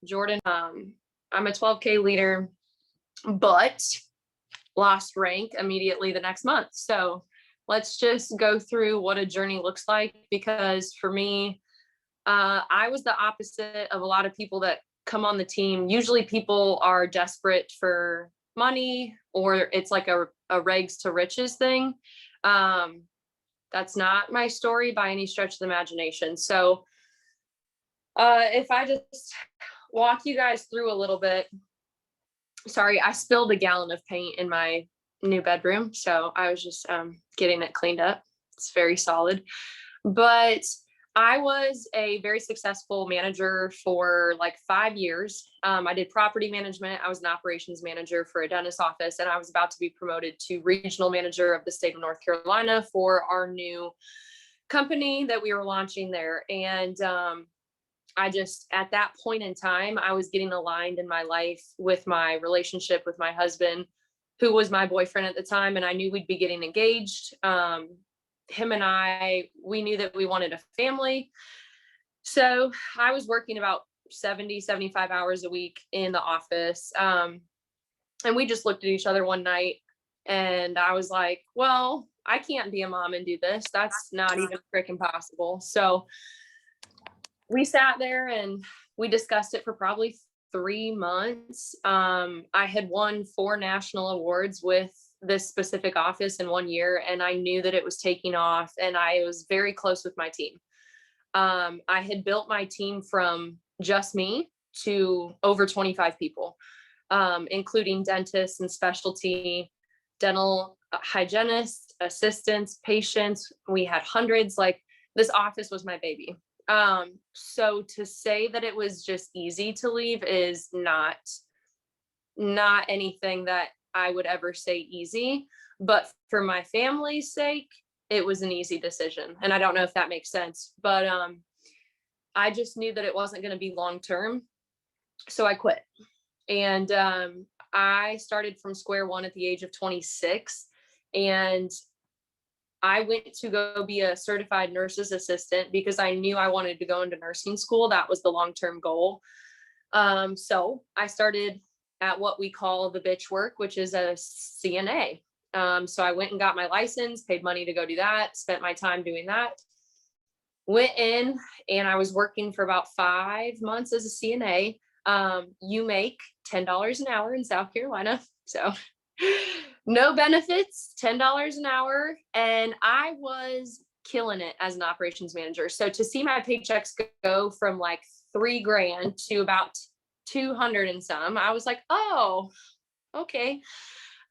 Jordan. I'm a 12K leader, but lost rank immediately the next month. So let's just go through what a journey looks like, because for me, I was the opposite of a lot of people that come on the team. Usually people are desperate for money, or it's like a rags to riches thing. That's not my story by any stretch of the imagination. So if I just walk you guys through a little bit. Sorry, I spilled a gallon of paint in my new bedroom, so I was just getting it cleaned up. It's very solid. But I was a very successful manager for like 5 years. I did property management. I was an operations manager for a dentist office, and I was about to be promoted to regional manager of the state of North Carolina for our new company that we were launching there. And I just, at that point in time, I was getting aligned in my life with my relationship with my husband, who was my boyfriend at the time. And I knew we'd be getting engaged. Him and I, we knew that we wanted a family. So I was working about 70, 75 hours a week in the office. And we just looked at each other one night, and I was like, well, I can't be a mom and do this. That's not even freaking possible. So we sat there and we discussed it for probably 3 months. I had won 4 national awards with this specific office in 1 year, and I knew that it was taking off, and I was very close with my team. I had built my team from just me to over 25 people, including dentists and specialty dental hygienists, assistants, patients. We had hundreds. Like, this office was my baby. So to say that it was just easy to leave is not anything that I would ever say easy, but for my family's sake, it was an easy decision. And I don't know if that makes sense, but, I just knew that it wasn't going to be long-term. So I quit. And, I started from square one at the age of 26, and I went to go be a certified nurse's assistant because I knew I wanted to go into nursing school. That was the long-term goal. So I started at what we call the bitch work, which is a CNA. So I went and got my license, paid money to go do that, spent my time doing that, went in, and I was working for about 5 months as a CNA. You make $10 an hour in South Carolina. So no benefits, $10 an hour. And I was killing it as an operations manager. So to see my paychecks go from like $3,000 to about 200 and some, I was like, oh, okay.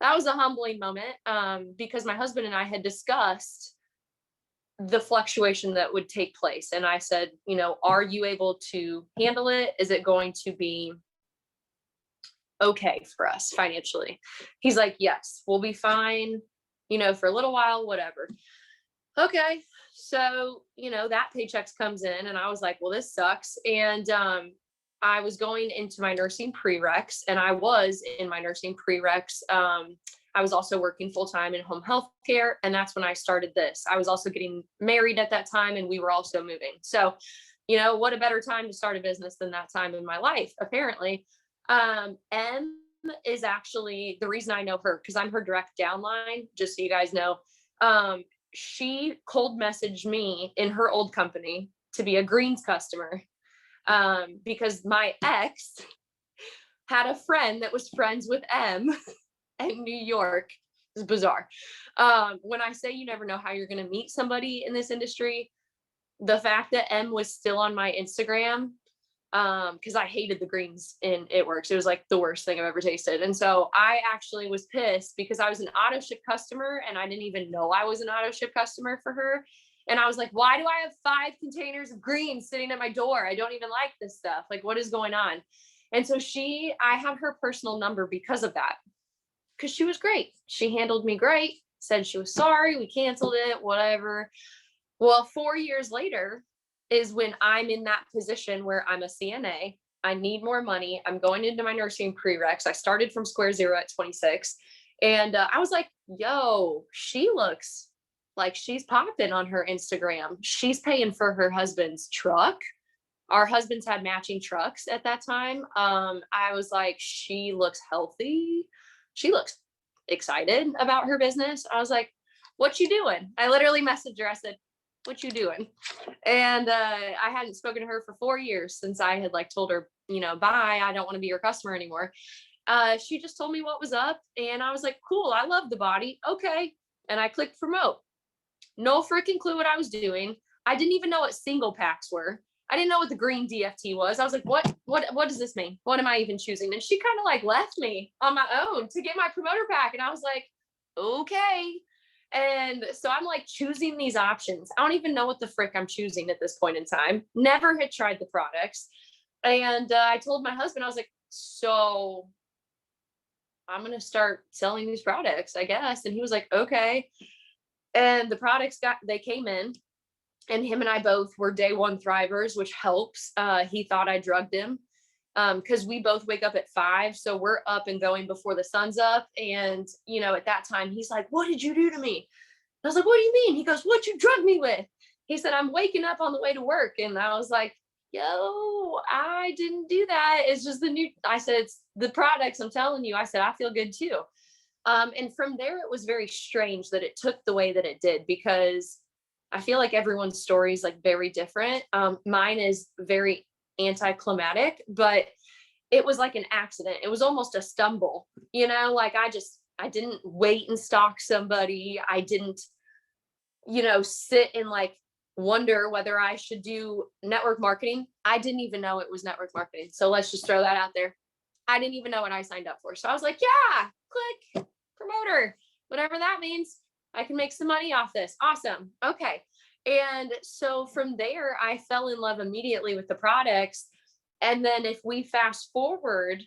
That was a humbling moment, because my husband and I had discussed the fluctuation that would take place. And I said, are you able to handle it? Is it going to be okay for us financially? He's like, yes, we'll be fine, for a little while, whatever. Okay. So, that paycheck comes in, and I was like, well, this sucks. And, I was going into my nursing prereqs, and I was in my nursing prereqs. I was also working full-time in home health care. And that's when I started this. I was also getting married at that time, and we were also moving. So, what a better time to start a business than that time in my life, apparently. M is actually the reason I know her, because I'm her direct downline, just so you guys know. She cold messaged me in her old company to be a greens customer, because my ex had a friend that was friends with M in New York. It's bizarre. When I say you never know how you're going to meet somebody in this industry, the fact that M was still on my Instagram, because I hated the greens in It Works. It was like the worst thing I've ever tasted. And so I actually was pissed because I was an auto ship customer, and I didn't even know I was an auto ship customer for her. And I was like, why do I have 5 containers of greens sitting at my door? I don't even like this stuff. Like, what is going on? And so I have her personal number because of that, because she was great. She handled me great, said she was sorry, we canceled it, whatever. Well, 4 years later is when I'm in that position where I'm a CNA. I need more money. I'm going into my nursing prereqs. I started from square zero at 26. And I was like, yo, she looks like she's popping on her Instagram. She's paying for her husband's truck. Our husbands had matching trucks at that time. I was like, she looks healthy. She looks excited about her business. I was like, what you doing? I literally messaged her. I said, what you doing? And I hadn't spoken to her for 4 years since I had like told her, you know, bye, I don't want to be your customer anymore. She just told me what was up, and I was like, cool, I love the body. Okay. And I clicked promote. No freaking clue what I was doing. I didn't even know what single packs were. I didn't know what the green DFT was. I was like, what does this mean? What am I even choosing? And she kind of like left me on my own to get my promoter pack. And I was like, okay. And so I'm like choosing these options. I don't even know what the frick I'm choosing at this point in time. Never had tried the products. And I told my husband, I was like, so I'm going to start selling these products, I guess. And he was like, okay. And the products they came in, and him and I both were day one thrivers, which helps. He thought I drugged him because we both wake up at 5. So we're up and going before the sun's up. And, you know, at that time, he's like, what did you do to me? And I was like, what do you mean? He goes, what you drugged me with? He said, I'm waking up on the way to work. And I was like, yo, I didn't do that. It's just I said, it's the products. I'm telling you, I said, I feel good too. And from there, it was very strange that it took the way that it did, because I feel like everyone's story is like very different. Mine is very anticlimactic, but it was like an accident. It was almost a stumble, you know, like I didn't wait and stalk somebody. I didn't, you know, sit and like wonder whether I should do network marketing. I didn't even know it was network marketing. So let's just throw that out there. I didn't even know what I signed up for. So I was like, yeah, click promoter, whatever that means. I can make some money off this. Awesome. Okay. And so from there, I fell in love immediately with the products. And then if we fast forward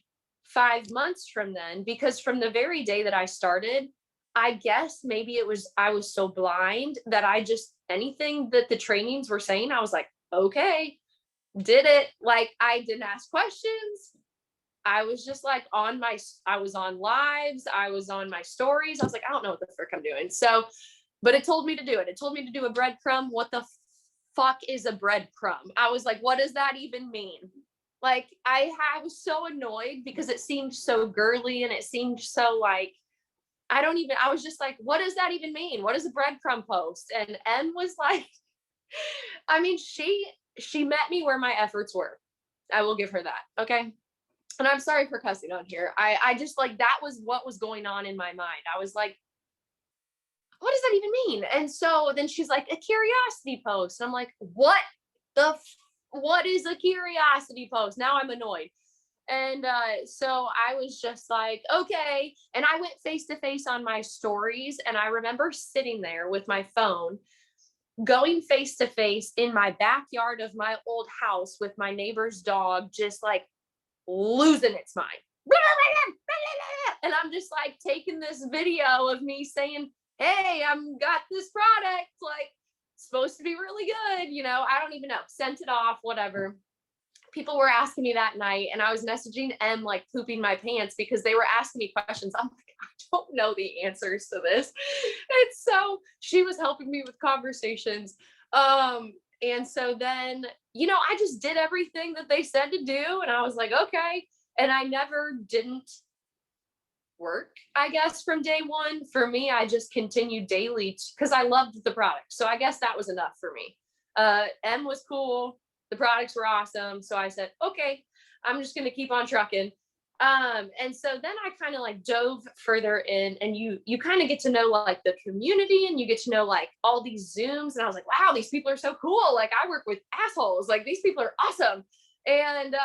5 months from then, because from the very day that I started, I guess maybe I was so blind that anything that the trainings were saying, I was like, okay, did it. Like, I didn't ask questions. I was just like I was on lives. I was on my stories. I was like, I don't know what the frick I'm doing. So, but it told me to do it. It told me to do a breadcrumb. What the fuck is a breadcrumb? I was like, what does that even mean? Like, I was so annoyed because it seemed so girly, and it seemed so like, I was just like, what does that even mean? What is a breadcrumb post? And M was like, I mean, she met me where my efforts were. I will give her that. Okay. And I'm sorry for cussing on here. I just like, that was what was going on in my mind. I was like, what does that even mean? And so then she's like, a curiosity post. And I'm like, what is a curiosity post? Now I'm annoyed. And so I was just like, okay. And I went face to face on my stories. And I remember sitting there with my phone, going face to face in my backyard of my old house with my neighbor's dog, just like losing its mind. And I'm just like taking this video of me saying, hey, got this product, like, supposed to be really good, you know, I don't even know, sent it off, whatever. People were asking me that night, and I was messaging M like pooping my pants because they were asking me questions. I'm like, I don't know the answers to this. And so she was helping me with conversations. And so then, you know, I just did everything that they said to do. And I was like, okay. And I never didn't work, I guess, from day one. For me, I just continued daily because I loved the product. So I guess that was enough for me. M was cool. The products were awesome. So I said, okay, I'm just going to keep on trucking. And so then I kind of like dove further in, and you kind of get to know like the community, and you get to know like all these Zooms. And I was like, wow, these people are so cool. Like, I work with assholes. Like, these people are awesome. And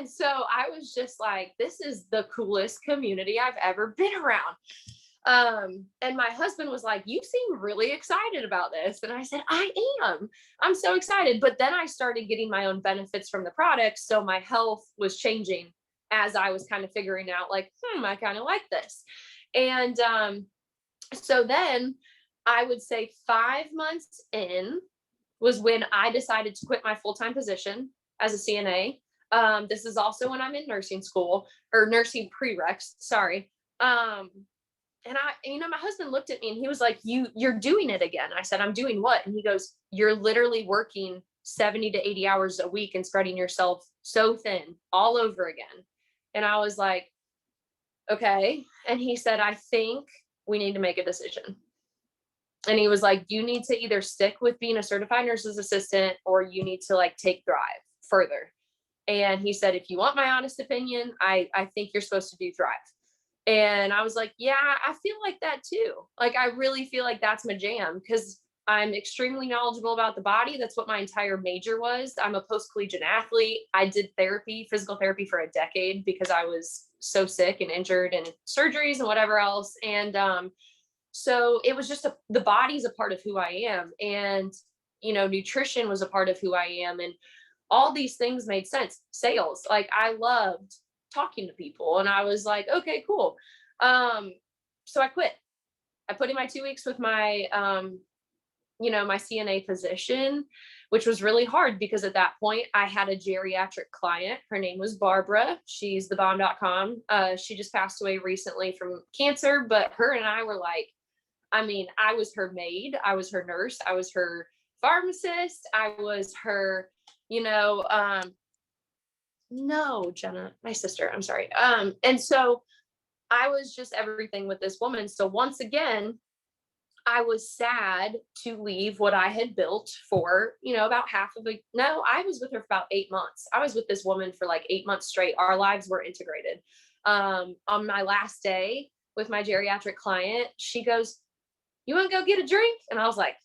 so I was just like, this is the coolest community I've ever been around. And my husband was like, you seem really excited about this. And I said, I'm so excited. But then I started getting my own benefits from the products. So my health was changing as I was kind of figuring out like, I kind of like this. And, so then I would say 5 months in was when I decided to quit my full-time position as a CNA. This is also when I'm in nursing school, or nursing prereqs, sorry. And my husband looked at me and he was like, you're doing it again. I said, I'm doing what? And he goes, you're literally working 70 to 80 hours a week and spreading yourself so thin all over again. And I was like, okay. And he said, I think we need to make a decision. And he was like, you need to either stick with being a certified nurse's assistant, or you need to like take Thrive further. And he said, if you want my honest opinion, I think you're supposed to do Thrive. And I was like, yeah, I feel like that too. Like, I really feel like that's my jam, because I'm extremely knowledgeable about the body. That's what my entire major was. I'm a post-collegiate athlete. I did therapy, physical therapy, for a decade because I was so sick and injured and surgeries and whatever else. And so it was just the body's a part of who I am. And, you know, nutrition was a part of who I am. And all these things made sense. Sales, like, I loved talking to people, and I was like, okay, cool. So I quit. I put in my 2 weeks with my, my CNA physician, which was really hard because at that point I had a geriatric client. Her name was Barbara. She's thebomb.com. She just passed away recently from cancer, but her and I were like, I mean, I was her maid, I was her nurse, I was her pharmacist, I was her, no, Jenna, my sister, I'm sorry. And so I was just everything with this woman. So once again, I was sad to leave what I had built for, about I was with her for about 8 months. I was with this woman for like 8 months straight. Our lives were integrated. On my last day with my geriatric client, she goes, you want to go get a drink? And I was like,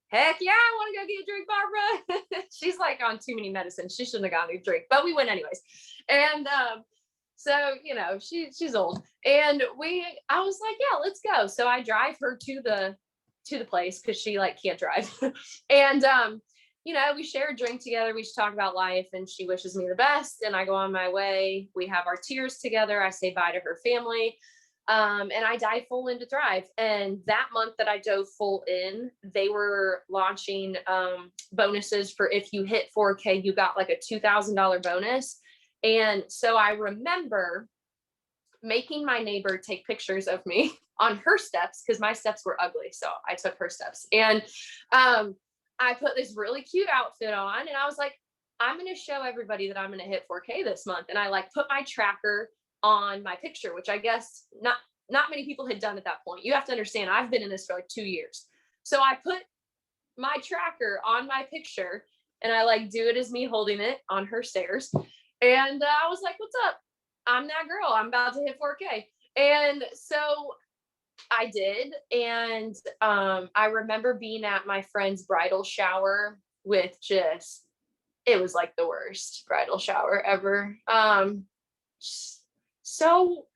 heck yeah, I want to go get a drink, Barbara. She's like on too many medicines. She shouldn't have gotten a drink, but we went anyways. And so, she's old. And I was like, yeah, let's go. So I drive her to the place because she like can't drive. And we share a drink together. We talk about life, and she wishes me the best. And I go on my way. We have our tears together. I say bye to her family. And I dive full into Thrive. And that month that I dove full in, they were launching bonuses for if you hit 4K, you got like a $2,000 bonus. And so I remember making my neighbor take pictures of me on her steps, because my steps were ugly. So I took her steps, and I put this really cute outfit on, and I was like, I'm going to show everybody that I'm going to hit 4K this month. And I like put my tracker on my picture, which I guess not many people had done at that point. You have to understand, I've been in this for like 2 years. So I put my tracker on my picture, and I like do it as me holding it on her stairs. And I was like, what's up? I'm that girl. I'm about to hit 4K. And so I did. And I remember being at my friend's bridal shower with it was like the worst bridal shower ever. So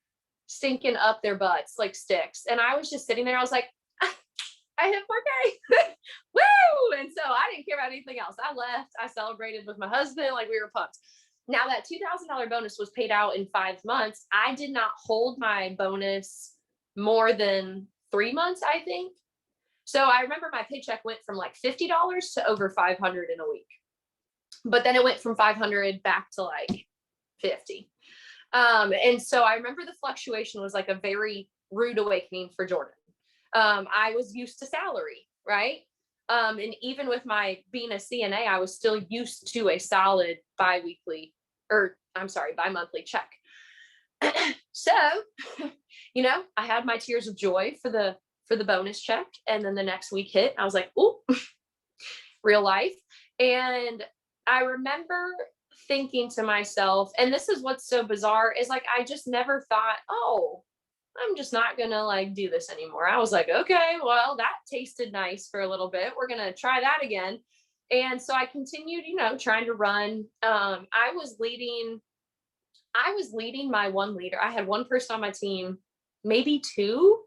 stinking up their butts like sticks. And I was just sitting there. I was like, I hit 4K. Woo! And so I didn't care about anything else. I left. I celebrated with my husband. Like, we were pumped. Now that $2,000 bonus was paid out in 5 months. I did not hold my bonus more than 3 months, I think. So I remember my paycheck went from like $50 to over $500 in a week. But then it went from $500 back to like $50. And so I remember the fluctuation was like a very rude awakening for Jordan. I was used to salary, right? And even with my being a CNA, I was still used to a solid bi-monthly check. So, I had my tears of joy for the bonus check. And then the next week hit, I was like, ooh, real life. And I remember thinking to myself, and this is what's so bizarre, is like, I just never thought, oh, I'm just not going to like do this anymore. I was like, okay, well, that tasted nice for a little bit. We're going to try that again. And so I continued, trying to run. I was leading my one leader. I had one person on my team, maybe two,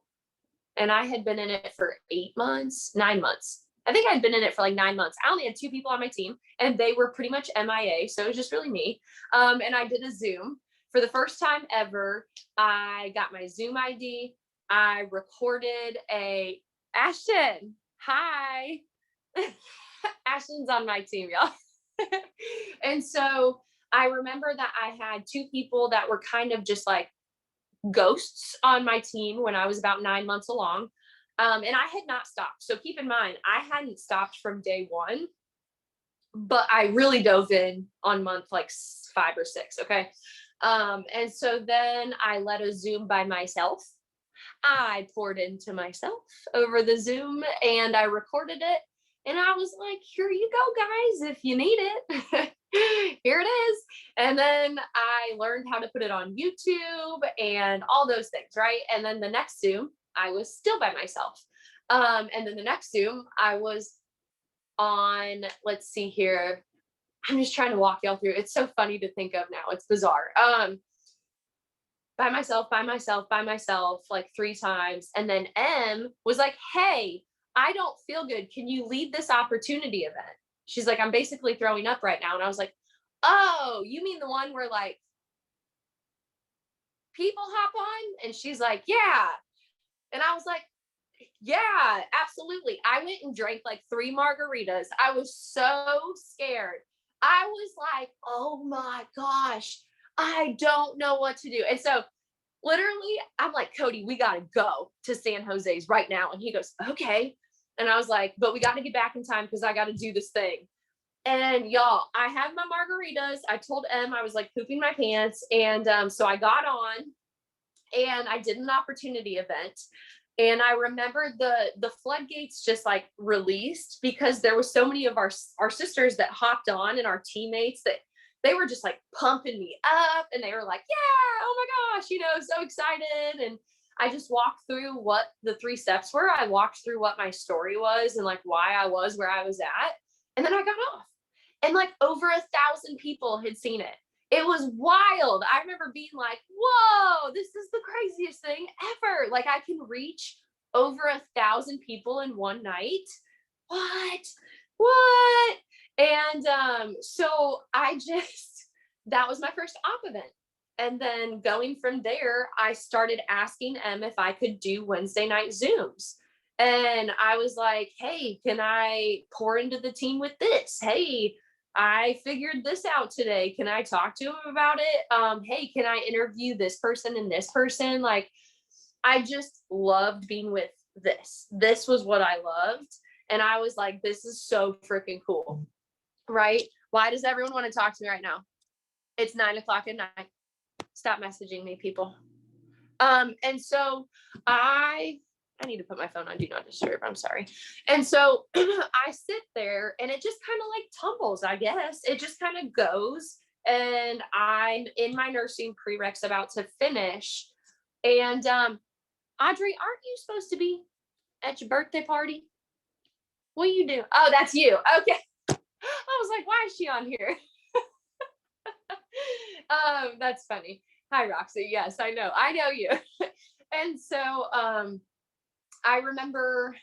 and I had been in it for 9 months. I think I'd been in it for like 9 months. I only had 2 people on my team, and they were pretty much MIA. So it was just really me. And I did a Zoom. For the first time ever, I got my Zoom ID. I recorded Ashton. Hi. Ashton's on my team, y'all. And so I remember that I had 2 people that were kind of just like ghosts on my team when I was about 9 months along. And I had not stopped. So keep in mind, I hadn't stopped from day one. but I really dove in on month like 5 or 6. Okay. And so then I led a Zoom by myself. I poured into myself over the Zoom and I recorded it. And I was like, here you go, guys, if you need it. Here it is. And then I learned how to put it on YouTube and all those things, right? And then the next Zoom, I was still by myself. And then the next Zoom, I was on, let's see here. I'm just trying to walk y'all through. It's so funny to think of now. It's bizarre. By myself, like 3 times. And then M was like, hey, I don't feel good. Can you lead this opportunity event? She's like, I'm basically throwing up right now. And I was like, oh, you mean the one where like people hop on? And she's like, yeah. And I was like, yeah, absolutely. I went and drank like 3 margaritas. I was so scared. I was like, oh my gosh, I don't know what to do. And so literally, I'm like, Cody, we got to go to San Jose's right now. And he goes, okay. And I was like, but we got to get back in time because I got to do this thing. And y'all, I had my margaritas. I told Em I was like pooping my pants. And so I got on and I did an opportunity event. And I remember the floodgates just like released because there was so many of our sisters that hopped on and our teammates that they were just like pumping me up and they were like, yeah, oh my gosh, so excited. And I just walked through what the 3 steps were. I walked through what my story was and like why I was where I was at. And then I got off and like over 1,000 people had seen it. It was wild. I remember being like, whoa, this is the craziest thing ever. Like I can reach over 1,000 people in one night. What? And so that was my first op event. And then going from there, I started asking Em if I could do Wednesday night Zooms. And I was like, hey, can I pour into the team with this? Hey, I figured this out today. Can I talk to him about it? Hey, can I interview this person and this person? Like, I just loved being with this. This was what I loved. And I was like, this is so freaking cool. Right? Why does everyone want to talk to me right now? It's 9:00 at night. Stop messaging me, people. And so I need to put my phone on do not disturb. I'm sorry. And so I sit there and it just kind of like tumbles, I guess. It just kind of goes. And I'm in my nursing prereqs about to finish. And Audrey, aren't you supposed to be at your birthday party? What do you do? Oh, that's you. Okay. I was like, why is she on here? That's funny. Hi, Roxy. Yes, I know you. And so I remember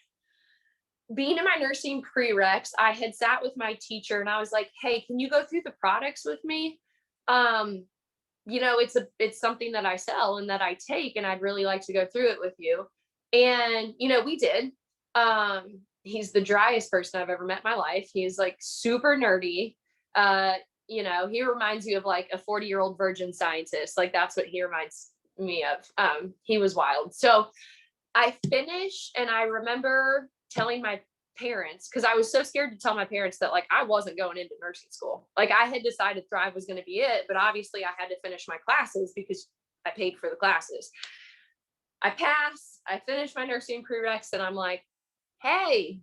being in my nursing prereqs. I had sat with my teacher and I was like, hey, can you go through the products with me? It's something that I sell and that I take, and I'd really like to go through it with you. And, we did. He's the driest person I've ever met in my life. He's like super nerdy. He reminds you of like a 40-year-old virgin scientist. Like that's what he reminds me of. He was wild. So I finished and I remember telling my parents, because I was so scared to tell my parents that like I wasn't going into nursing school. Like I had decided Thrive was going to be it, but obviously I had to finish my classes because I paid for the classes. I passed, I finished my nursing prereqs, and I'm like, hey,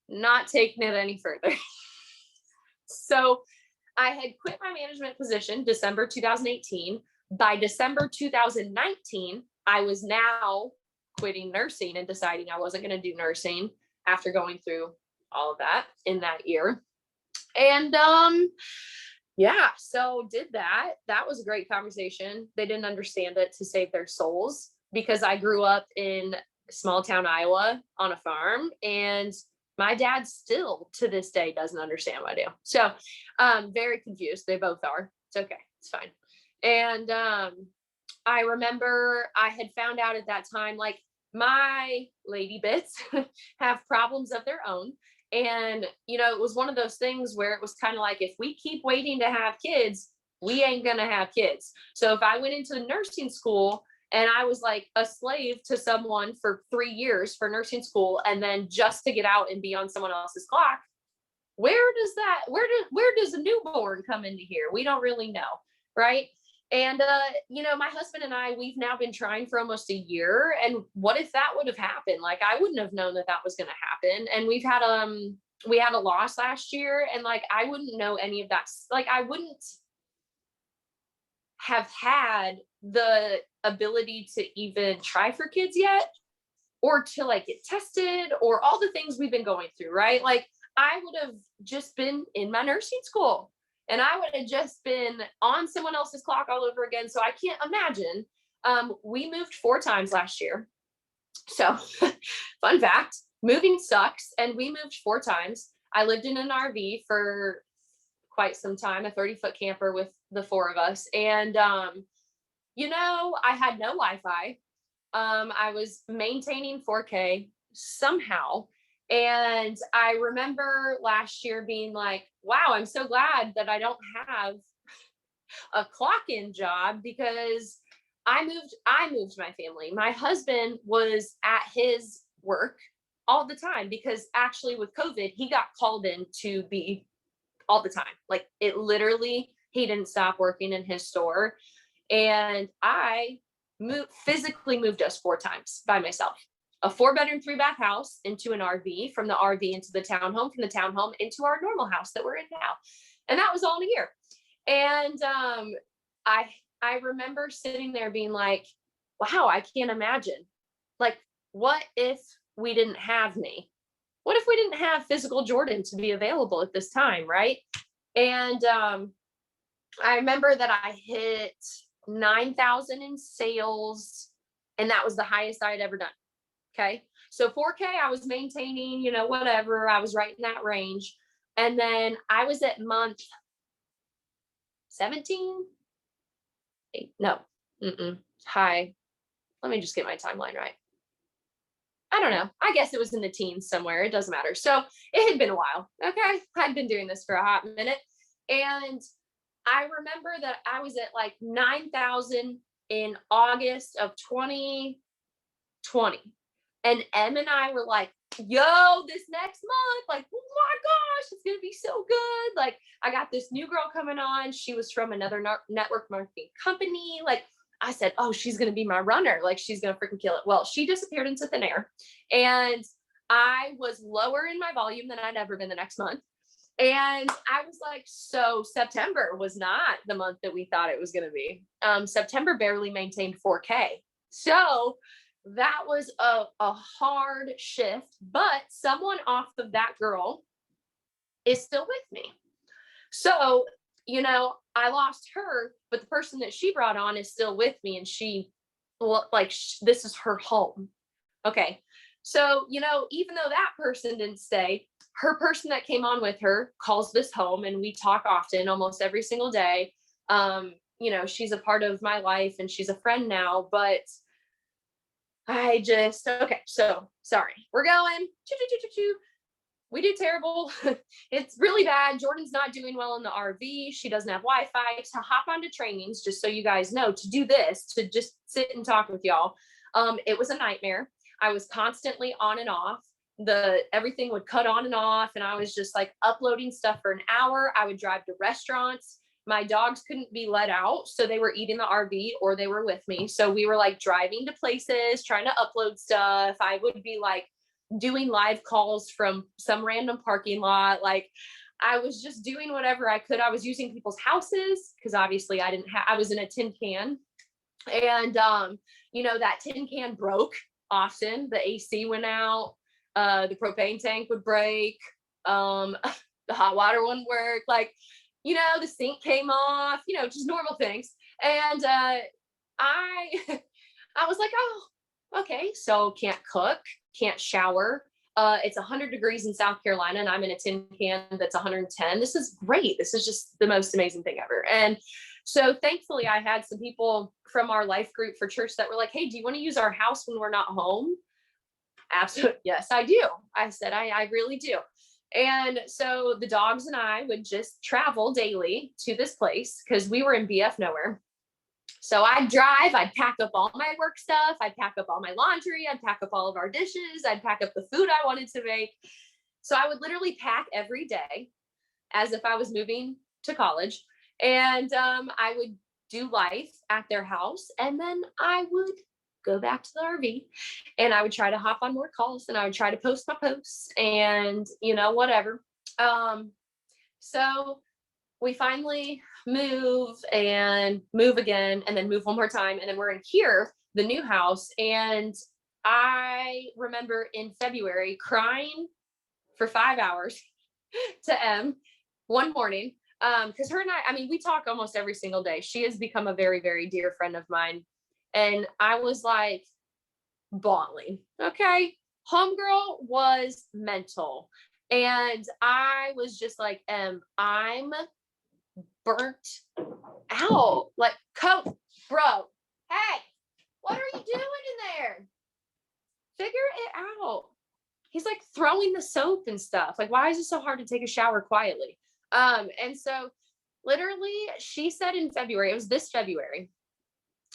not taking it any further. So I had quit my management position December 2018. By December 2019, I was now quitting nursing and deciding I wasn't going to do nursing after going through all of that in that year. And so did that. That was a great conversation. They didn't understand it to save their souls because I grew up in small town Iowa on a farm, and my dad still to this day doesn't understand what I do. So very confused. They both are. It's okay. It's fine. And I remember I had found out at that time, like my lady bits have problems of their own. And, it was one of those things where it was kind of like, if we keep waiting to have kids, we ain't going to have kids. So if I went into nursing school and I was like a slave to someone for 3 years for nursing school, and then just to get out and be on someone else's clock, where does a newborn come into here? We don't really know. Right. And, my husband and I, we've now been trying for almost a year. And what if that would have happened? Like, I wouldn't have known that that was going to happen. And we had a loss last year, and like, I wouldn't know any of that. Like, I wouldn't have had the ability to even try for kids yet, or to like get tested, or all the things we've been going through. Right. Like, I would have just been in my nursing school, and I would have just been on someone else's clock all over again. So I can't imagine. We moved 4 times last year. So fun fact, moving sucks. And we moved 4 times. I lived in an RV for quite some time, a 30-foot camper with the 4 of us. And, I had no Wi-Fi. I was maintaining 4K somehow. And I remember last year being like, wow, I'm so glad that I don't have a clock-in job, because I moved my family. My husband was at his work all the time, because actually with COVID, he got called in to be all the time. Like, it literally, he didn't stop working in his store. And I physically moved us 4 times by myself. A 4-bedroom, 3-bath house into an RV, from the RV into the townhome, from the townhome into our normal house that we're in now. And that was all in a year. And I remember sitting there being like, wow, I can't imagine. Like, what if we didn't have me? What if we didn't have physical Jordan to be available at this time, right? And I remember that I hit 9,000 in sales, and that was the highest I had ever done. Okay. So 4K, I was maintaining, whatever. I was right in that range. And then I was at month 17. No. Hi. Let me just get my timeline right. I don't know. I guess it was in the teens somewhere. It doesn't matter. So it had been a while. Okay. I'd been doing this for a hot minute. And I remember that I was at like 9,000 in August of 2020. And Em and I were like, yo, this next month, like, oh my gosh, it's going to be so good. Like, I got this new girl coming on. She was from another network marketing company. Like, I said, oh, she's going to be my runner. Like, she's going to freaking kill it. Well, she disappeared into thin air, and I was lower in my volume than I'd ever been the next month. And I was like, so September was not the month that we thought it was going to be. September barely maintained 4K. So that was a hard shift, but someone off of that girl is still with me. So, I lost her, but the person that she brought on is still with me, and this is her home. Okay. So, even though that person didn't stay, her person that came on with her calls this home, and we talk often, almost every single day. She's a part of my life, and she's a friend now, but okay, so sorry. We're going. We do terrible. It's really bad. Jordan's not doing well in the RV. She doesn't have Wi-Fi to hop onto trainings, just so you guys know, to do this, to just sit and talk with y'all. It was a nightmare. I was constantly on and off. Everything would cut on and off, and I was just like uploading stuff for an hour. I would drive to restaurants. My dogs couldn't be let out, so they were eating the RV or they were with me. So we were like driving to places, trying to upload stuff. I would be like doing live calls from some random parking lot. Like, I was just doing whatever I could. I was using people's houses, because obviously I was in a tin can, and that tin can broke often. The AC went out, the propane tank would break, the hot water wouldn't work. Like, the sink came off, just normal things. And I was like, oh, okay. So can't cook, can't shower. It's 100 degrees in South Carolina, and I'm in a tin can that's 110. This is great. This is just the most amazing thing ever. And so thankfully I had some people from our life group for church that were like, hey, do you want to use our house when we're not home? Absolutely. Yes, I do. I said, I really do. And so the dogs and I would just travel daily to this place, because we were in BF nowhere. So I'd drive, I'd pack up all my work stuff, I'd pack up all my laundry, I'd pack up all of our dishes, I'd pack up the food I wanted to make. So I would literally pack every day as if I was moving to college. And I would do life at their house. And then I would go back to the RV and I would try to hop on more calls and I would try to post my posts and, whatever. So we finally move and move again and then move one more time. And then we're in here, the new house. And I remember in February crying for 5 hours to M one morning. Because her and I mean, we talk almost every single day. She has become a very, very dear friend of mine. And I was like bawling. Okay. Homegirl was mental. And I was just like, I'm burnt out. Like, Coach, bro, hey, what are you doing in there? Figure it out. He's like throwing the soap and stuff. Like, why is it so hard to take a shower quietly? And so literally she said in February, it was this February,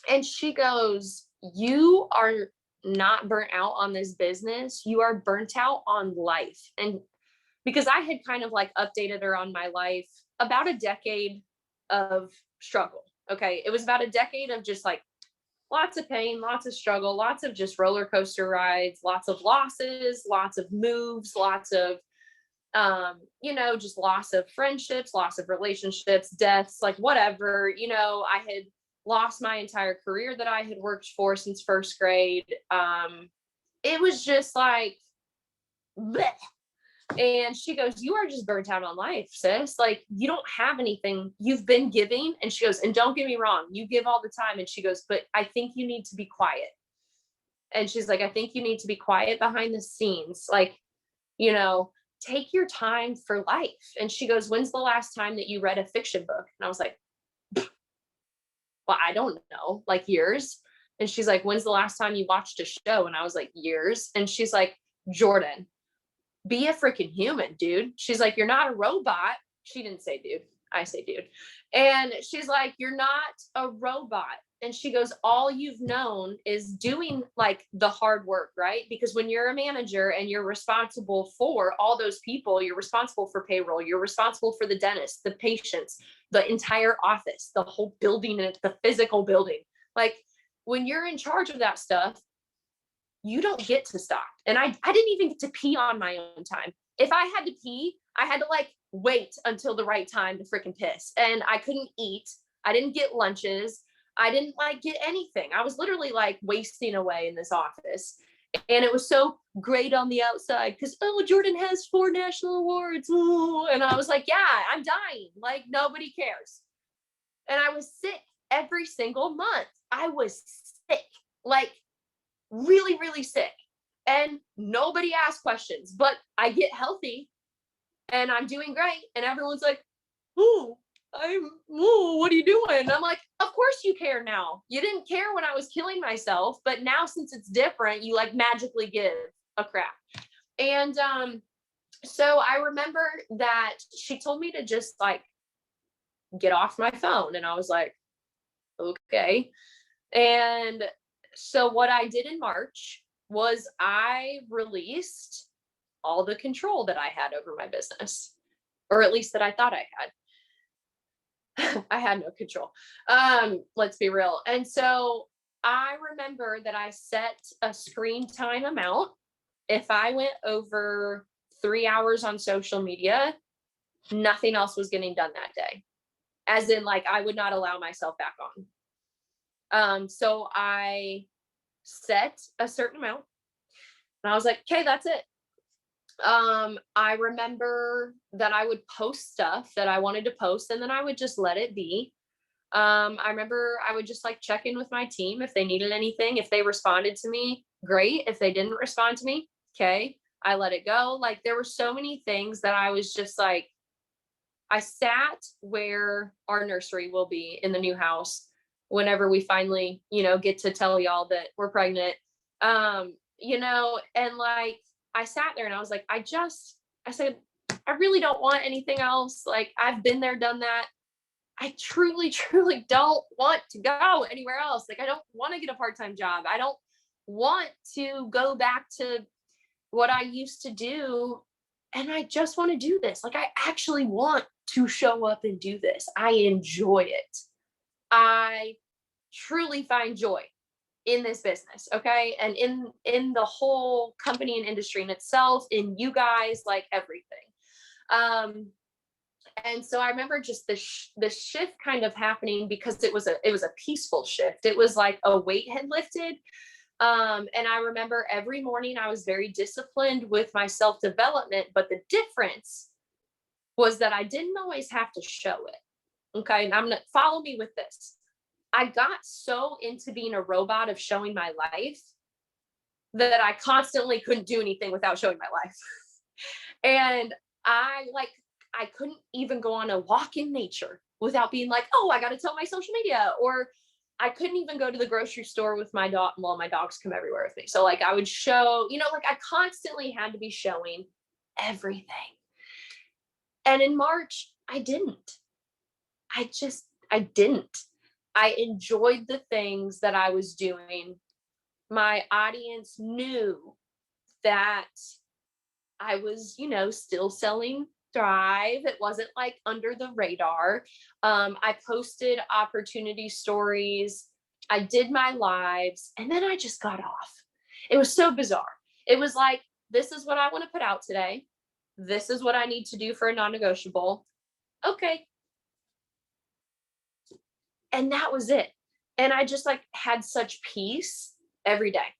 and she goes, you are not burnt out on this business. You are burnt out on life. And because I had kind of like updated her on my life, about a decade of struggle. Okay. It was about a decade of just like lots of pain, lots of struggle, lots of just roller coaster rides, lots of losses, lots of moves, lots of, just loss of friendships, loss of relationships, deaths, like whatever, I had lost my entire career that I had worked for since first grade. It was just like, bleh. And she goes, you are just burnt out on life, sis. Like, you don't have anything you've been giving. And she goes, and don't get me wrong, you give all the time. And she goes, but I think you need to be quiet. And she's like, I think you need to be quiet behind the scenes. Like, take your time for life. And she goes, when's the last time that you read a fiction book? And I was like, well, I don't know, like years. And she's like, when's the last time you watched a show? And I was like, years. And she's like, Jordan, be a freaking human, dude. She's like, you're not a robot. She didn't say dude. I say dude. And she's like, you're not a robot. And she goes, all you've known is doing like the hard work, right? Because when you're a manager and you're responsible for all those people, you're responsible for payroll, you're responsible for the dentist, the patients, the entire office, the whole building, and the physical building. Like, when you're in charge of that stuff, you don't get to stop. And I didn't even get to pee on my own time. If I had to pee, I had to like wait until the right time to freaking piss. And I couldn't eat. I didn't get lunches. I didn't like get anything. I was literally like wasting away in this office. And it was so great on the outside because, oh, Jordan has 4 national awards. Ooh. And I was like, yeah, I'm dying. Like, nobody cares. And I was sick every single month. I was sick. Like, really, really sick. And nobody asked questions, but I get healthy and I'm doing great. And everyone's like, what are you doing? And I'm like, of course you care now. You didn't care when I was killing myself, but now since it's different, you like magically give a crap. And so I remember that she told me to just like get off my phone. And I was like, okay. And so what I did in March was I released all the control that I had over my business, or at least that I thought I had. I had no control. Let's be real. And so I remember that I set a screen time amount. If I went over 3 hours on social media, nothing else was getting done that day. As in, like, I would not allow myself back on. So I set a certain amount and I was like, okay, that's it. I remember that I would post stuff that I wanted to post and then I would just let it be. I remember I would just like check in with my team if they needed anything. If they responded to me, great. If they didn't respond to me, okay, I let it go. Like, there were so many things that I was just like, I sat where our nursery will be in the new house whenever we finally, get to tell y'all that we're pregnant. And like, I sat there and I was like, I said, I really don't want anything else. Like, I've been there, done that. I truly, truly don't want to go anywhere else. Like, I don't want to get a part-time job. I don't want to go back to what I used to do and I just want to do this. Like, I actually want to show up and do this. I enjoy it. I truly find joy in this business. Okay. And in the whole company and industry in itself, in you guys, like everything. And so I remember just the shift kind of happening because it was a peaceful shift. It was like a weight had lifted. And I remember every morning I was very disciplined with my self-development, but the difference was that I didn't always have to show it. Okay. And I'm going to follow me with this. I got so into being a robot of showing my life that I constantly couldn't do anything without showing my life. And I couldn't even go on a walk in nature without being like, oh, I got to tell my social media. Or I couldn't even go to the grocery store with my dog. Well, my dogs come everywhere with me. So like I would show, like I constantly had to be showing everything. And in March, I didn't. I didn't. I enjoyed the things that I was doing. My audience knew that I was, still selling Thrive. It wasn't like under the radar. I posted opportunity stories. I did my lives, and then I just got off. It was so bizarre. It was like, this is what I want to put out today. This is what I need to do for a non-negotiable. Okay. And that was it. And I just like had such peace every day.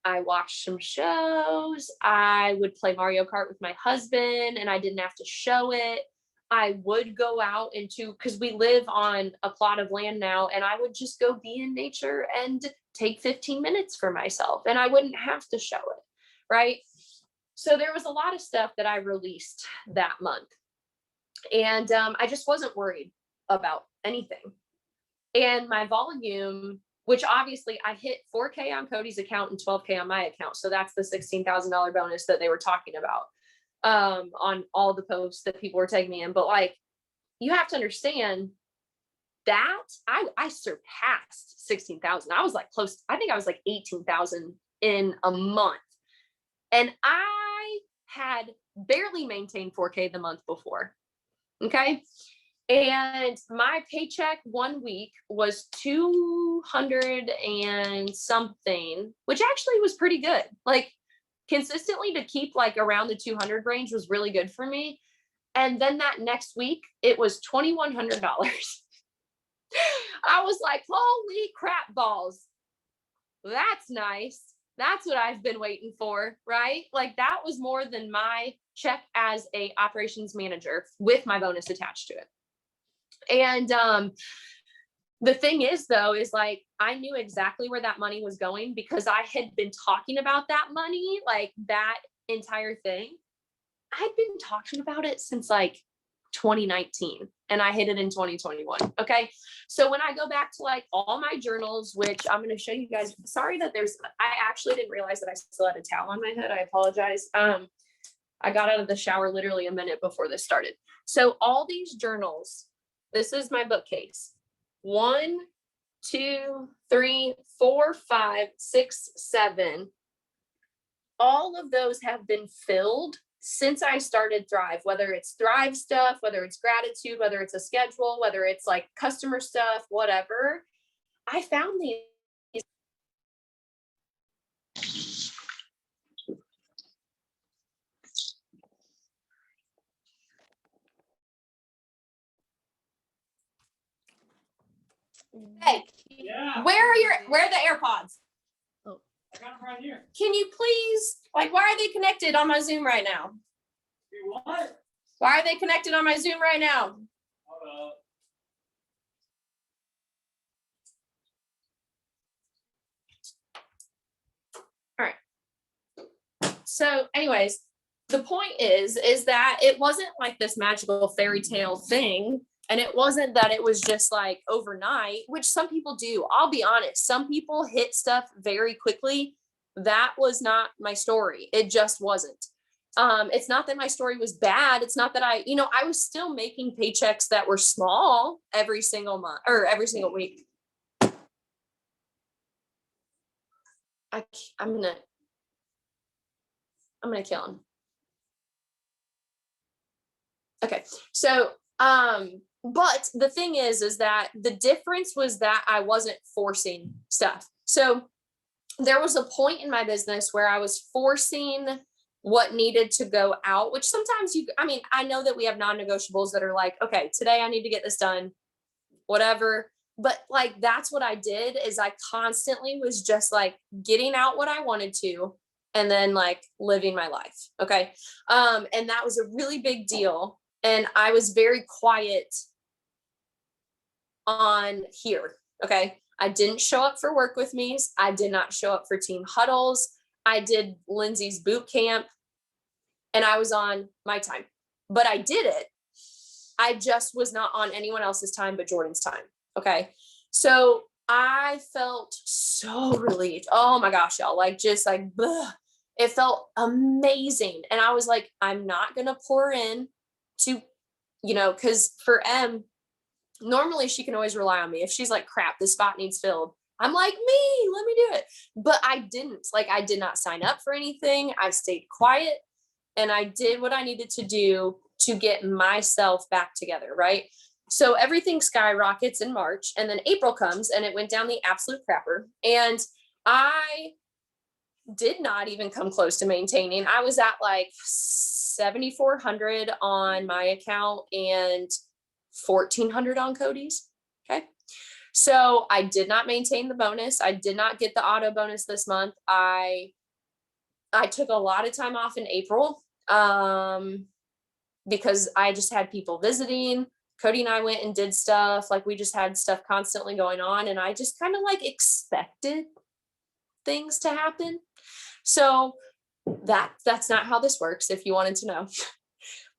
I watched some shows. I would play Mario Kart with my husband and I didn't have to show it. I would go out because we live on a plot of land now, and I would just go be in nature and take 15 minutes for myself, and I wouldn't have to show it. Right. So there was a lot of stuff that I released that month, and I just wasn't worried about anything. And my volume, which obviously I hit 4K on Cody's account and 12K on my account. So that's the $16,000 bonus that they were talking about on all the posts that people were tagging me in. But like, you have to understand that I surpassed 16,000. I was like I think I was like 18,000 in a month. And I had barely maintained 4K the month before. Okay. And my paycheck 1 week was 200 and something, which actually was pretty good. Like consistently to keep like around the 200 range was really good for me. And then that next week, it was $2,100. I was like, holy crap balls. That's nice. That's what I've been waiting for, right? Like that was more than my check as a operations manager with my bonus attached to it. And the thing is though, is like, I knew exactly where that money was going because I had been talking about that money, like that entire thing. I'd been talking about it since like 2019 and I hit it in 2021. Okay. So when I go back to like all my journals, which I'm going to show you guys, sorry that I actually didn't realize that I still had a towel on my head. I apologize. I got out of the shower literally a minute before this started. So all these journals, this is my bookcase. 1, 2, 3, 4, 5, 6, 7. All of those have been filled since I started Thrive, whether it's Thrive stuff, whether it's gratitude, whether it's a schedule, whether it's like customer stuff, whatever. I found these. Hey, yeah. Where are the AirPods? Oh. I got them right here. Can you please, like, why are they connected on my Zoom right now? You what? Why are they connected on my Zoom right now? Hold up. All right. So anyways, the point is that it wasn't like this magical fairy tale thing. And it wasn't that it was just like overnight, which some people do. I'll be honest. Some people hit stuff very quickly. That was not my story. It just wasn't. It's not that my story was bad. It's not that I was still making paychecks that were small every single month or every single week. I'm gonna kill him. Okay. So, but the thing is that the difference was that I wasn't forcing stuff. So there was a point in my business where I was forcing what needed to go out, which sometimes I mean, I know that we have non-negotiables that are like, okay, today I need to get this done, whatever. But like, that's what I did is I constantly was just like getting out what I wanted to and then like living my life. Okay. And that was a really big deal. And I was very quiet on here. Okay. I didn't show up for work with me's. I did not show up for team huddles. I did Lindsay's boot camp and I was on my time, but I did it. I just was not on anyone else's time but Jordan's time. Okay. So I felt so relieved. Oh my gosh, y'all, like just like, bleh. It felt amazing. And I was like, I'm not going to pour in to, cause for M, normally she can always rely on me. If she's like, crap, this spot needs filled, I'm like, let me do it. But I didn't. Like, I did not sign up for anything. I stayed quiet and I did what I needed to do to get myself back together. Right. So everything skyrockets in March and then April comes and it went down the absolute crapper. And I did not even come close to maintaining. I was at like 7,400 on my account and 1,400 on Cody's. Okay. So I did not maintain the bonus. I did not get the auto bonus this month. I took a lot of time off in April because I just had people visiting. Cody and I went and did stuff. Like we just had stuff constantly going on. And I just kind of like expected things to happen. So that's not how this works. If you wanted to know,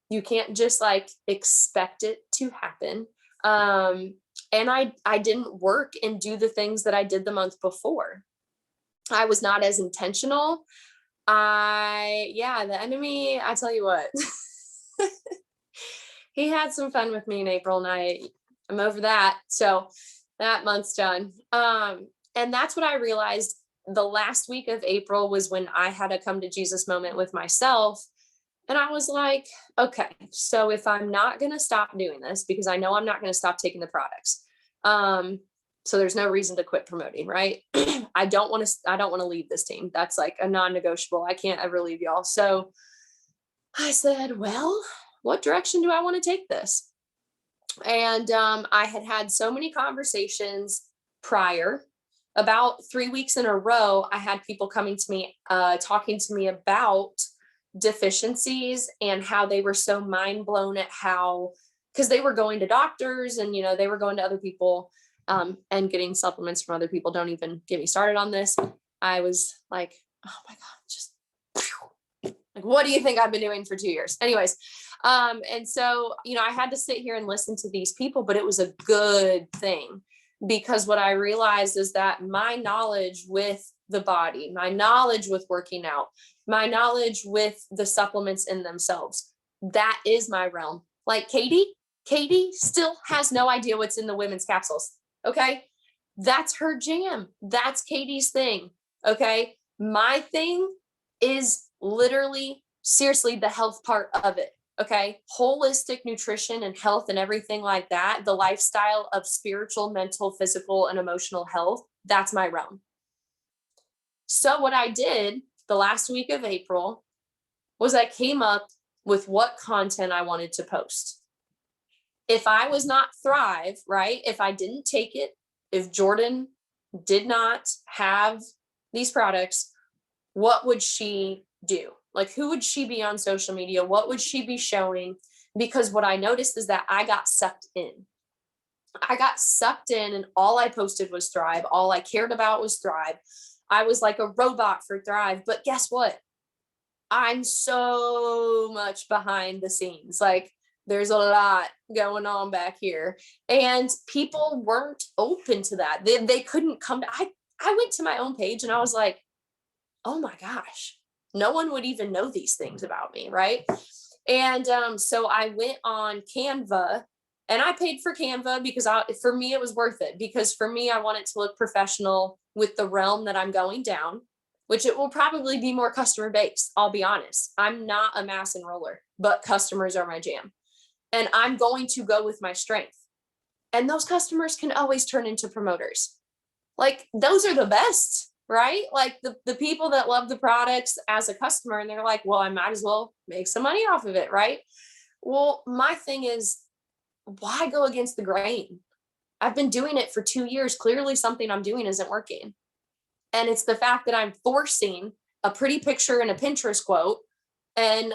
you can't just like expect it to happen. And I didn't work and do the things that I did the month before. I was not as intentional. The enemy, I tell you what, he had some fun with me in April and I'm over that. So that month's done. And that's what I realized the last week of April was when I had a come to Jesus moment with myself. And I was like, okay, so if I'm not going to stop doing this, because I know I'm not going to stop taking the products. So there's no reason to quit promoting, right? I don't want to leave this team. That's like a non-negotiable. I can't ever leave y'all. So I said, well, what direction do I want to take this? And I had so many conversations prior. About 3 weeks in a row, I had people coming to me, talking to me about deficiencies and how they were so mind blown at how, because they were going to doctors and, they were going to other people and getting supplements from other people. Don't even get me started on this. I was like, oh my God, just like, what do you think I've been doing for 2 years? Anyways. And so, I had to sit here and listen to these people, but it was a good thing. Because what I realized is that my knowledge with the body, my knowledge with working out, my knowledge with the supplements in themselves, that is my realm. Like Katie still has no idea what's in the women's capsules. Okay. That's her jam. That's Katie's thing. Okay. My thing is literally, seriously, the health part of it. Okay. Holistic nutrition and health and everything like that. The lifestyle of spiritual, mental, physical, and emotional health. That's my realm. So what I did the last week of April was I came up with what content I wanted to post. If I was not Thrive, right? If I didn't take it, if Jordan did not have these products, what would she do? Like, who would she be on social media? What would she be showing? Because what I noticed is that I got sucked in. And all I posted was Thrive. All I cared about was Thrive. I was like a robot for Thrive. But guess what? I'm so much behind the scenes. Like, there's a lot going on back here. And people weren't open to that. They couldn't come to, I went to my own page and I was like, oh my gosh, no one would even know these things about me, right? And so I went on Canva and I paid for Canva because for me, it was worth it. Because for me, I want it to look professional with the realm that I'm going down, which it will probably be more customer based. I'll be honest. I'm not a mass enroller, but customers are my jam. and I'm going to go with my strength. And those customers can always turn into promoters. Like, those are the best, right? Like the people that love the products as a customer, and they're like, well, I might as well make some money off of it, right? Well, my thing is, why go against the grain? I've been doing it for 2 years. Clearly something I'm doing isn't working. And it's the fact that I'm forcing a pretty picture and a Pinterest quote, and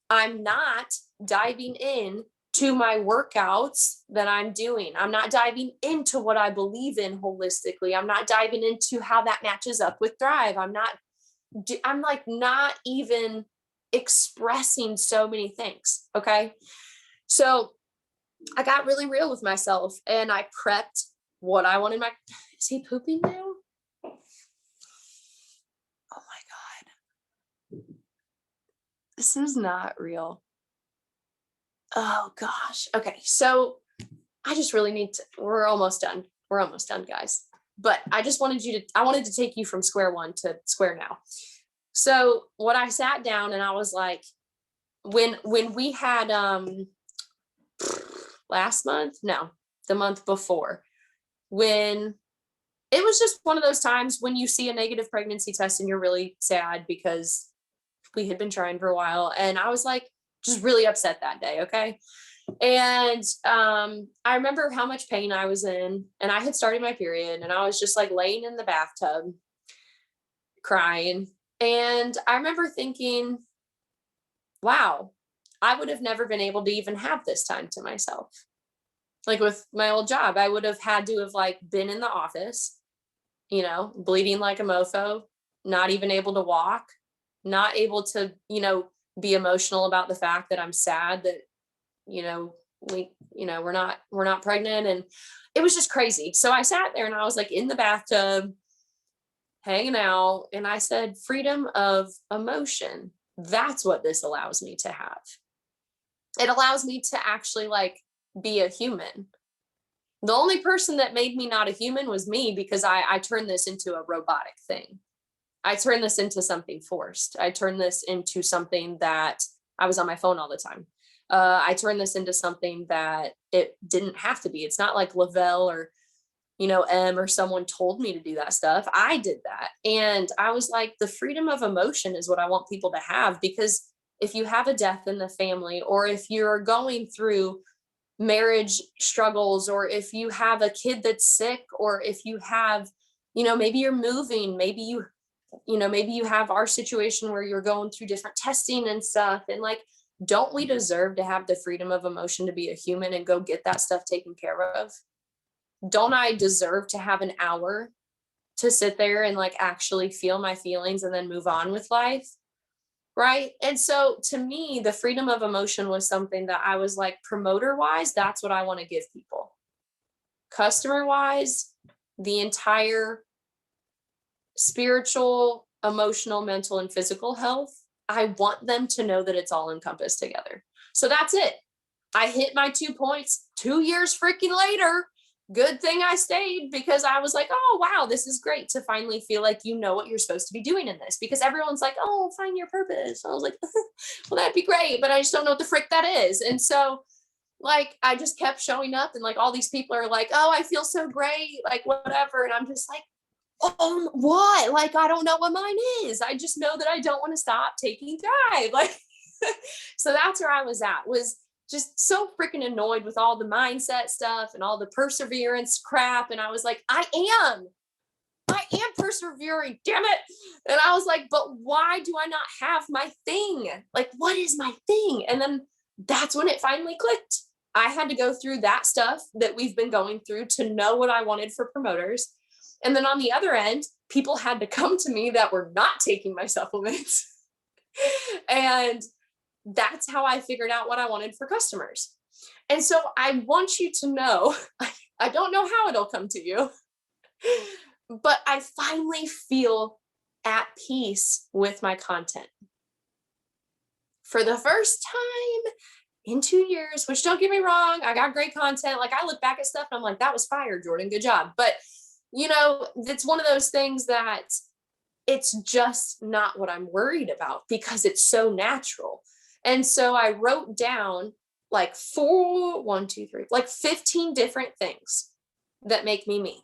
I'm not diving in to my workouts that I'm doing. I'm not diving into what I believe in holistically. I'm not diving into how that matches up with Thrive. I'm like not even expressing so many things. Okay. So I got really real with myself, and I prepped what I wanted. Is he pooping now? Oh my God. This is not real. Oh gosh. Okay. So I just really need to, we're almost done. We're almost done, guys. But I wanted to take you from square one to square now. So what I sat down and I was like, when we had, last month, no, the month before, when it was just one of those times when you see a negative pregnancy test and you're really sad because we had been trying for a while. And I was like, just really upset that day. Okay. And I remember how much pain I was in, and I had started my period, and I was just like laying in the bathtub crying. And I remember thinking, wow, I would have never been able to even have this time to myself. Like with my old job, I would have had to have like been in the office, bleeding like a mofo, not even able to walk, not able to, be emotional about the fact that I'm sad that, we're not pregnant. And it was just crazy. So I sat there and I was like in the bathtub hanging out, and I said, freedom of emotion. That's what this allows me to have. It allows me to actually like be a human. The only person that made me not a human was me, because I turned this into a robotic thing. I turned this into something forced. I turned this into something that I was on my phone all the time. I turned this into something that it didn't have to be. It's not like Lavelle or, M or someone told me to do that stuff. I did that. And I was like, the freedom of emotion is what I want people to have, because if you have a death in the family, or if you're going through marriage struggles, or if you have a kid that's sick, or if you have, maybe you're moving, maybe you have our situation where you're going through different testing and stuff. And like, don't we deserve to have the freedom of emotion to be a human and go get that stuff taken care of? Don't I deserve to have an hour to sit there and like actually feel my feelings and then move on with life? Right. And so to me, the freedom of emotion was something that I was like, promoter wise, that's what I want to give people. Customer wise, the entire spiritual, emotional, mental, and physical health, I want them to know that it's all encompassed together. So that's it. I hit my 2 points 2 years freaking later. Good thing I stayed, because I was like, oh, wow, this is great to finally feel like you know what you're supposed to be doing in this, because everyone's like, oh, find your purpose. I was like, well, that'd be great, but I just don't know what the frick that is. And so like, I just kept showing up, and like all these people are like, oh, I feel so great, like whatever. And I'm just like, oh, what? Like, I don't know what mine is. I just know that I don't want to stop taking Thrive. Like, so that's where I was at, was just so freaking annoyed with all the mindset stuff and all the perseverance crap. And I was like, I am persevering, damn it. And I was like, but why do I not have my thing? Like, what is my thing? And then that's when it finally clicked. I had to go through that stuff that we've been going through to know what I wanted for promoters. And then on the other end, people had to come to me that were not taking my supplements. And that's how I figured out what I wanted for customers. And so I want you to know, I don't know how it'll come to you, but I finally feel at peace with my content. For the first time in 2 years, which don't get me wrong, I got great content. Like, I look back at stuff and I'm like, that was fire, Jordan, good job. But it's one of those things that it's just not what I'm worried about, because it's so natural. And so I wrote down like 15 different things that make me me.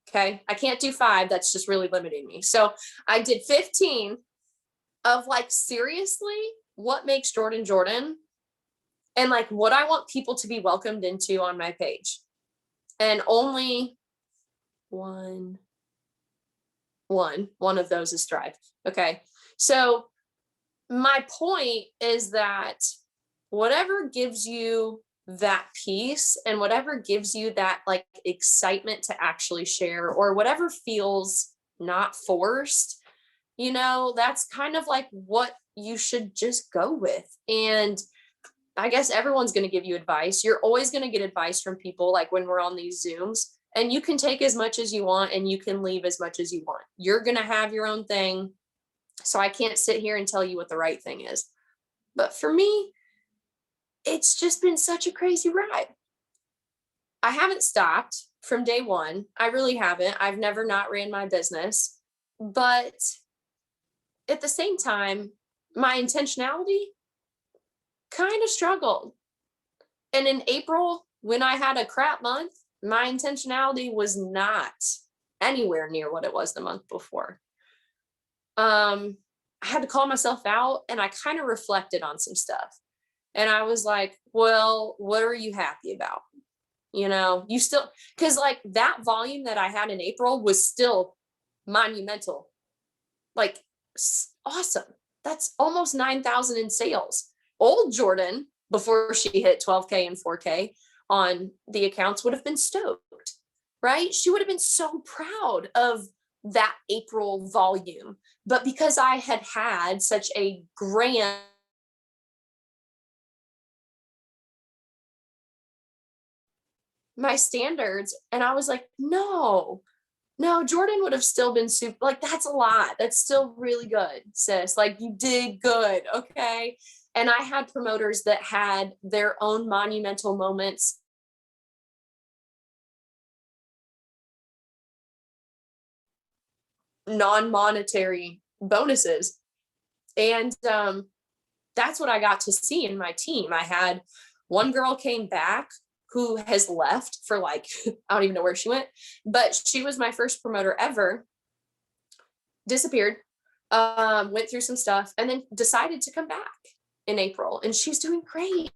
Okay. I can't do 5. That's just really limiting me. So I did 15 of like, seriously, what makes Jordan Jordan, and like what I want people to be welcomed into on my page. And only one of those is thrive. Okay. So my point is that whatever gives you that peace and whatever gives you that like excitement to actually share, or whatever feels not forced, that's kind of like what you should just go with. And I guess everyone's going to give you advice. You're always going to get advice from people, like when we're on these Zooms, and you can take as much as you want and you can leave as much as you want. You're going to have your own thing. So I can't sit here and tell you what the right thing is. But for me, it's just been such a crazy ride. I haven't stopped from day one. I really haven't. I've never not ran my business. But at the same time, my intentionality kind of struggled. And in April, when I had a crap month, my intentionality was not anywhere near what it was the month before. I had to call myself out, and I kind of reflected on some stuff. And I was like, well, what are you happy about? You still, because like that volume that I had in April was still monumental, like awesome. That's almost 9,000 in sales. Old Jordan, before she hit 12K and 4K on the accounts, would have been stoked, right? She would have been so proud of that April volume. But because I had such a grand my standards, and I was like, no, Jordan would have still been super, like, that's a lot. That's still really good, sis. Like, you did good. Okay. And I had promoters that had their own monumental moments. Non-monetary bonuses. And that's what I got to see in my team. I had one girl came back who has left for like, I don't even know where she went, but she was my first promoter ever, disappeared, went through some stuff, and then decided to come back in April. And she's doing great.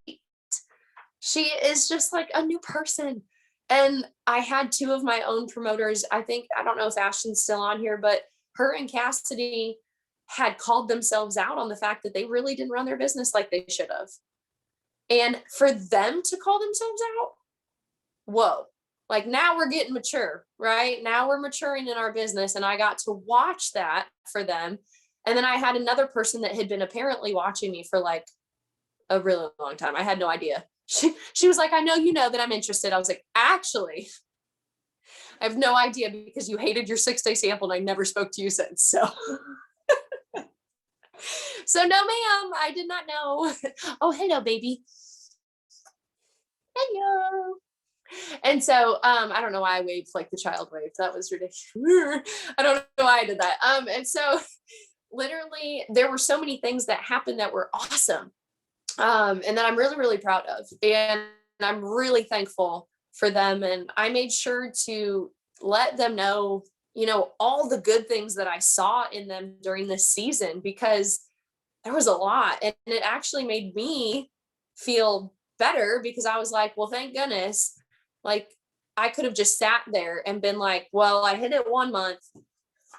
She is just like a new person. And I had 2 of my own promoters. I don't know if Ashton's still on here, but her and Cassidy had called themselves out on the fact that they really didn't run their business like they should have. And for them to call themselves out, whoa, like now we're getting mature, right? Now we're maturing in our business. And I got to watch that for them. And then I had another person that had been apparently watching me for like a really long time. I had no idea. She was like, I know that I'm interested. I was like, actually, I have no idea, because you hated your 6-day sample and I never spoke to you since. So so no, ma'am, I did not know. Oh, hello, baby. Hello. And so I don't know why I waved like the child waved. That was ridiculous. I don't know why I did that. And so literally there were so many things that happened that were awesome. And that I'm really, really proud of. And I'm really thankful for them. And I made sure to let them know, all the good things that I saw in them during this season, because there was a lot. And it actually made me feel better, because I was like, well, thank goodness. Like, I could have just sat there and been like, well, I hit it 1 month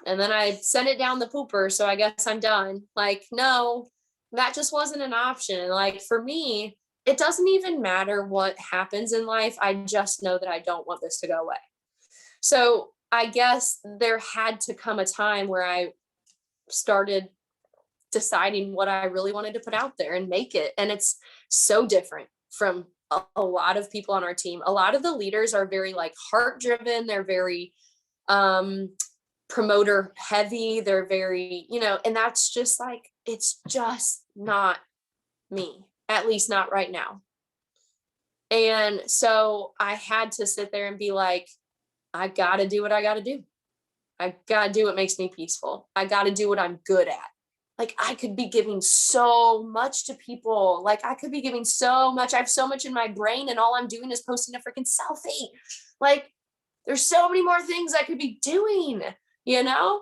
and then I sent it down the pooper, so I guess I'm done. Like, no, that just wasn't an option. Like, for me, it doesn't even matter what happens in life. I just know that I don't want this to go away. So I guess there had to come a time where I started deciding what I really wanted to put out there and make it. And it's so different from a lot of people on our team. A lot of the leaders are very like heart driven. They're very promoter heavy. They're very, and that's just like, it's just not me, at least not right now. And so I had to sit there and be like, I got to do what I got to do. I got to do what makes me peaceful. I got to do what I'm good at. like I could be giving so much to people. Like I could be giving so much. I have so much in my brain and all I'm doing is posting a freaking selfie. Like there's so many more things I could be doing, you know?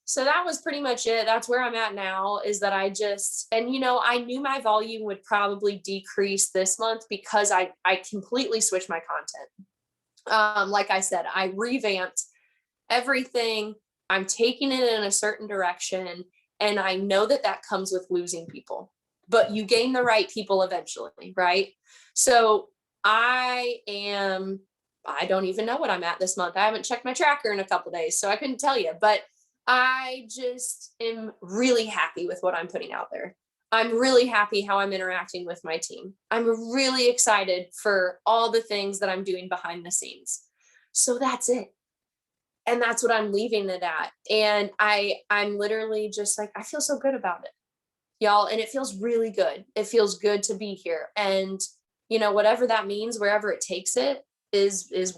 So that was pretty much it. That's where I'm at now, is that I just, and I knew my volume would probably decrease this month because I completely switched my content. Like I said, I revamped everything. I'm taking it in a certain direction. And I know that that comes with losing people, but you gain the right people eventually, right? So I don't even know what I'm at this month. I haven't checked my tracker in a couple of days, so I couldn't tell you, but I just am really happy with what I'm putting out there. I'm really happy how I'm interacting with my team. I'm really excited for all the things that I'm doing behind the scenes. So that's it. And that's what I'm leaving it at. And I'm literally just like, I feel so good about it, y'all. And it feels really good. It feels good to be here. And, whatever that means, wherever it takes it is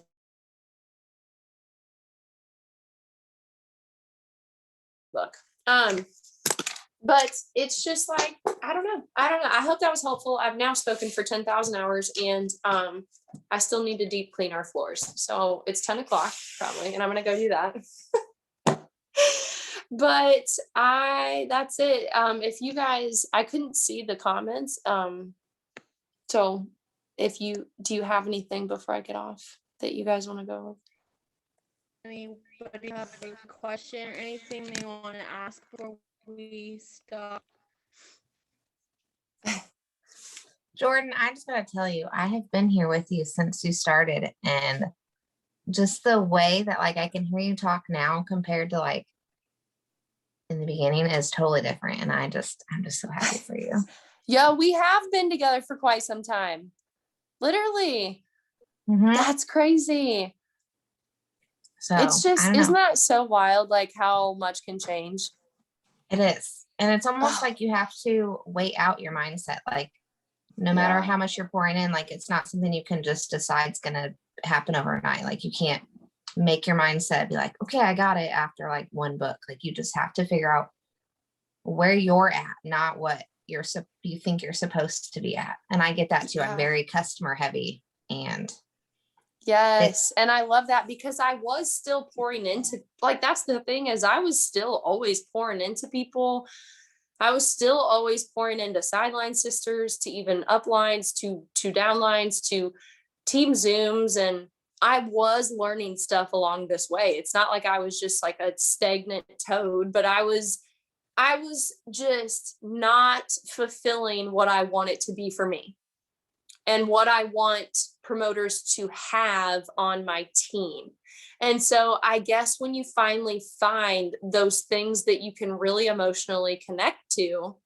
look. But it's just like, I don't know. I hope that was helpful. I've now spoken for 10,000 hours and I still need to deep clean our floors. So it's 10 o'clock probably, and I'm going to go do that. But that's it. If you guys, I couldn't see the comments. So do you have anything before I get off that you guys want to go over? Anybody have a question or anything they want to ask before we stop? Jordan, I just gotta tell you, I have been here with you since you started, and just the way that I can hear you talk now compared to in the beginning is totally different. And I'm just so happy for you. Yo, we have been together for quite some time. Literally. Mm-hmm. That's crazy. So it's just, isn't that so wild? How much can change? It is. And it's almost like you have to wait out your mindset. No matter how much you're pouring in, it's not something you can just decide is going to happen overnight. You can't make your mindset be like, okay, I got it after one book. You just have to figure out where you're at, not what you think you're supposed to be at. And I get that too. I'm very customer heavy, and yes. And I love that because I was still pouring into, that's the thing, is I was still always pouring into people. I was still always pouring into sideline sisters, to even uplines, to downlines, to team Zooms. And I was learning stuff along this way. It's not like I was just a stagnant toad, but I was just not fulfilling what I want it to be for me and what I want promoters to have on my team. And so I guess when you finally find those things that you can really emotionally connect to,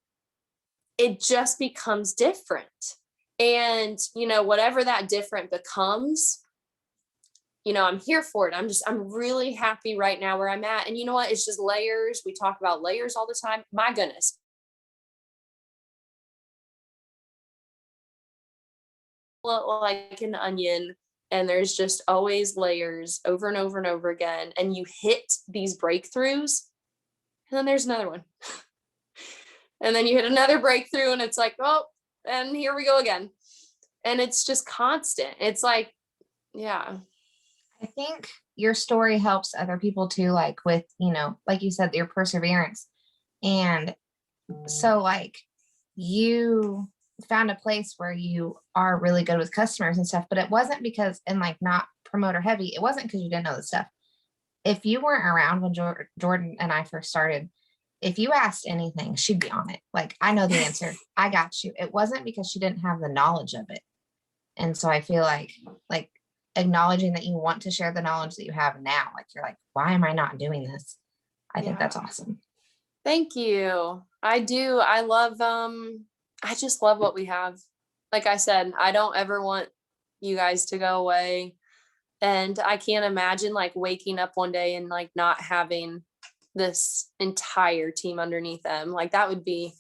it just becomes different. And, whatever that different becomes, I'm here for it. I'm really happy right now where I'm at. And you know what? It's just layers. We talk about layers all the time. My goodness. Like an onion, and there's just always layers over and over and over again. And you hit these breakthroughs, and then there's another one. And then you hit another breakthrough, and it's like, oh, and here we go again. And it's just constant. It's yeah. I think your story helps other people too, with, like you said, your perseverance. And so you found a place where you are really good with customers and stuff, but it wasn't because, and not promoter heavy, it wasn't because you didn't know the stuff. If you weren't around when Jordan and I first started, if you asked anything, she'd be on it. I know the answer. I got you. It wasn't because she didn't have the knowledge of it. And so I feel like acknowledging that you want to share the knowledge that you have now, you're why am I not doing this? I think that's awesome. Thank you. I do. I love, I just love what we have. Like I said, I don't ever want you guys to go away. And I can't imagine waking up one day and not having this entire team underneath them. that'd be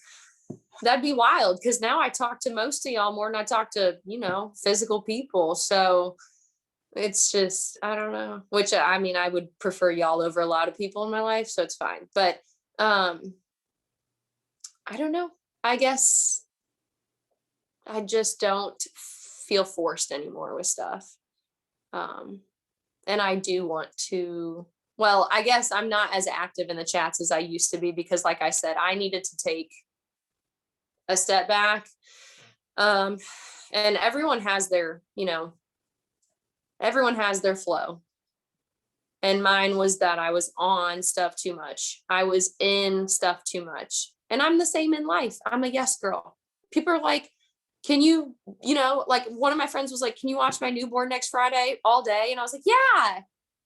wild. Cause now I talk to most of y'all more than I talk to, physical people. So it's just, I don't know, which I would prefer y'all over a lot of people in my life. So it's fine. But I don't know. I guess I just don't feel forced anymore with stuff. And I do want to, well, I guess I'm not as active in the chats as I used to be because, like I said, I needed to take a step back. And everyone has their, everyone has their flow. And mine was that I was on stuff too much. I was in stuff too much. And I'm the same in life. I'm a yes girl. People are like, can you, like one of my friends was like, can you watch my newborn next Friday all day? And I was like, yeah.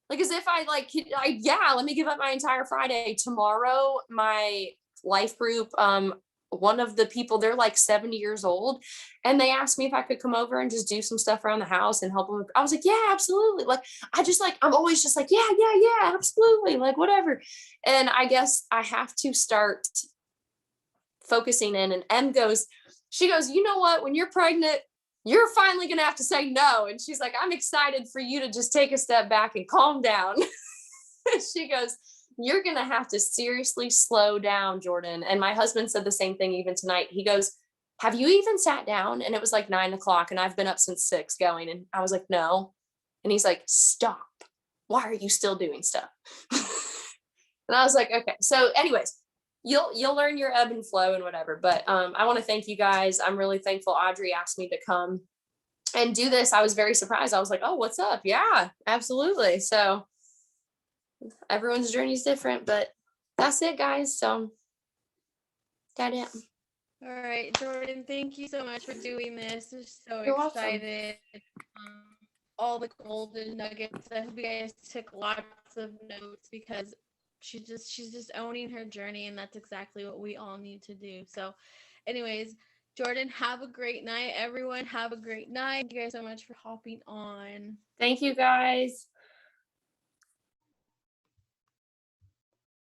Like as if yeah, let me give up my entire Friday. Tomorrow, my life group, one of the people, they're like 70 years old, and they asked me if I could come over and just do some stuff around the house and help them. I was like, yeah, absolutely. Like, I'm always just like, yeah, absolutely. Like, whatever. And I guess I have to start focusing in. And she goes, you know what? When you're pregnant, you're finally going to have to say no. And she's like, I'm excited for you to just take a step back and calm down. She goes, you're going to have to seriously slow down, Jordan. And my husband said the same thing even tonight. He goes, have you even sat down? And it was like 9:00 and I've been up since 6 going. And I was like, no. And he's like, stop. Why are you still doing stuff? And I was like, okay. So anyways, you'll learn your ebb and flow and whatever. But I want to thank you guys. I'm really thankful Audrey asked me to come and do this. I was very surprised. I was like, oh, what's up? Yeah, absolutely. So everyone's journey is different, but that's it, guys. So that it. All right, Jordan, thank you so much for doing this. I'm so You're excited. All the golden nuggets. I hope you guys took lots of notes because she's just owning her journey, and that's exactly what we all need to do. So anyways, Jordan, have a great night. Everyone have a great night. Thank you guys so much for hopping on. Thank you guys.